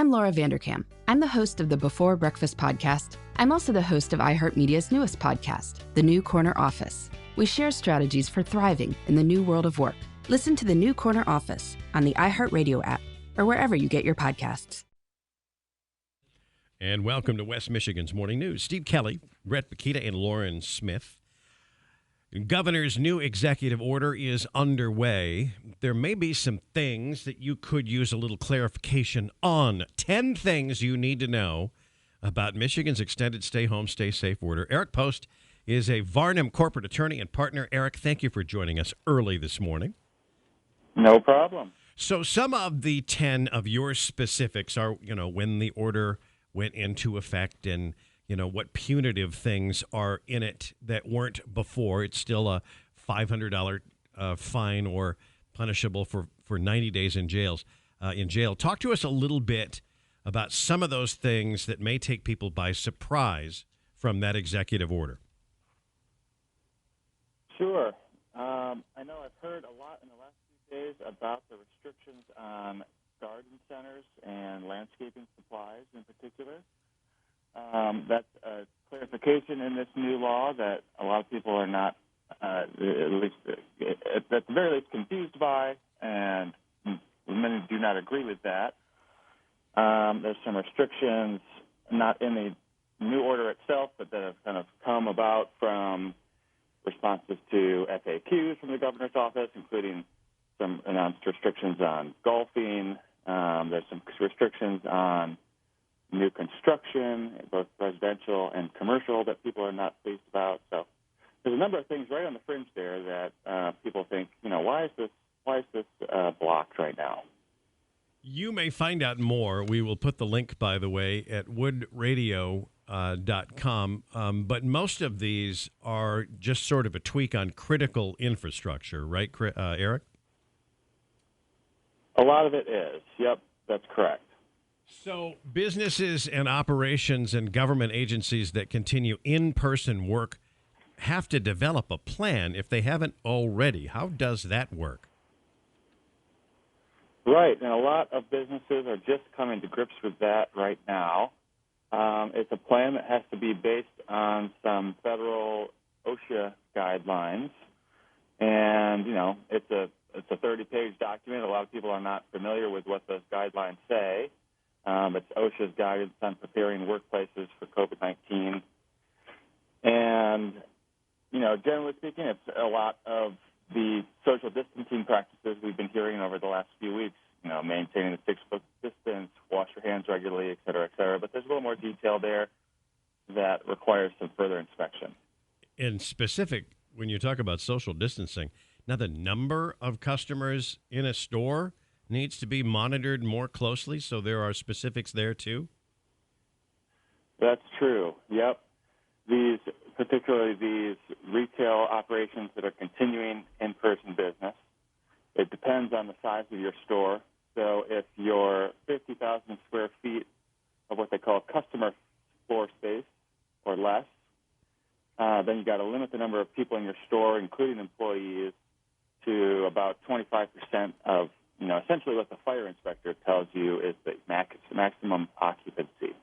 I'm Laura Vanderkam. I'm the host of the Before Breakfast podcast. I'm also the host of iHeartMedia's newest podcast, The New Corner Office. We share strategies for thriving in the new world of work. Listen to The New Corner Office on the iHeartRadio app or wherever you get your podcasts. And welcome to West Michigan's Morning News. Steve Kelly, Brett Bakita, and Lauren Smith. Governor's new executive order is underway. There may be some things that you could use a little clarification on. 10 things you need to know about Michigan's extended stay home, stay safe order. Eric Post is a Varnum corporate attorney and partner. Eric, thank you for joining us early this morning. No problem. So some of the 10 of your specifics are, when the order went into effect and what punitive things are in it that weren't before. It's still a $500 fine or punishable for 90 days in jail. Talk to us a little bit about some of those things that may take people by surprise from that executive order. Sure. I know I've heard a lot in the last few days about the restrictions on garden centers and landscaping supplies in particular. That's a clarification in this new law that a lot of people are not, at the very least, confused by, and many do not agree with that. There's some restrictions, not in the new order itself, but that have kind of come about from responses to FAQs from the governor's office, including some announced restrictions on golfing. There's some restrictions on new construction, both residential and commercial, that people are not pleased about. So there's a number of things right on the fringe there that people think, why is this blocked right now? You may find out more. We will put the link, by the way, at woodradio.com. But most of these are just sort of a tweak on critical infrastructure, right, Eric? A lot of it is. Yep, that's correct. So businesses and operations and government agencies that continue in-person work have to develop a plan if they haven't already. How does that work? Right, and a lot of businesses are just coming to grips with that right now. It's a plan that has to be based on some federal OSHA guidelines, and it's a 30-page document. A lot of people are not familiar with what those guidelines say. It's OSHA's guidance on preparing workplaces for COVID-19. And, generally speaking, it's a lot of the social distancing practices we've been hearing over the last few weeks, maintaining the 6-foot distance, wash your hands regularly, et cetera, et cetera. But there's a little more detail there that requires some further inspection. In specific, when you talk about social distancing, now the number of customers in a store needs to be monitored more closely, so there are specifics there too? That's true, yep. Particularly these retail operations that are continuing in-person business, it depends on the size of your store. So if you're 50,000 square feet of what they call customer floor space or less, then you got to limit the number of people in your store, including employees, to about 25% of essentially what the fire inspector tells you is the maximum occupancy.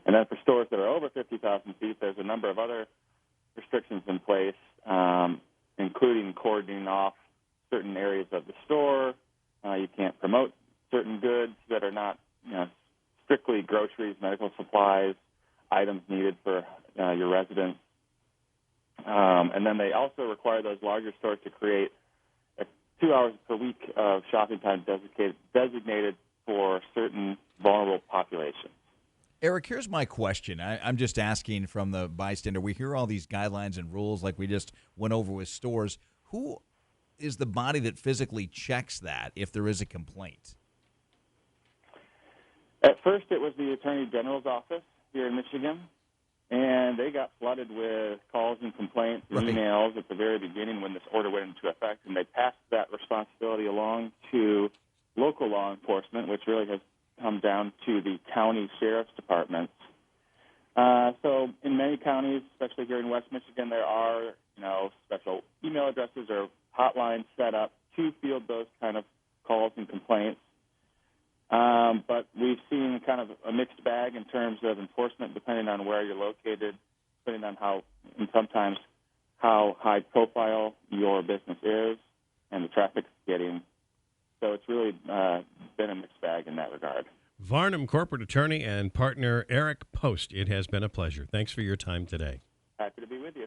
And then for stores that are over 50,000 feet, there's a number of other restrictions in place, including cordoning off certain areas of the store. You can't promote certain goods that are not, strictly groceries, medical supplies, items needed for your residents. And then they also require those larger stores to create 2 hours per week of shopping time designated for certain vulnerable populations. Eric, here's my question. I'm just asking from the bystander. We hear all these guidelines and rules like we just went over with stores. Who is the body that physically checks that if there is a complaint? At first, it was the Attorney General's office here in Michigan, and they got flooded with calls and complaints and emails at the very beginning when this order went into effect, and they passed that responsibility along to local law enforcement, which really has come down to the county sheriff's departments. So in many counties, especially here in West Michigan, there are, special email addresses or hotlines set up to field those kind of calls and complaints. But we've seen kind of a mixed bag in terms of enforcement, depending on where you're located, depending on and sometimes how high profile your business is and the traffic it's getting. So it's really been a mixed bag in that regard. Varnum corporate attorney and partner Eric Post, it has been a pleasure. Thanks for your time today. Happy to be with you.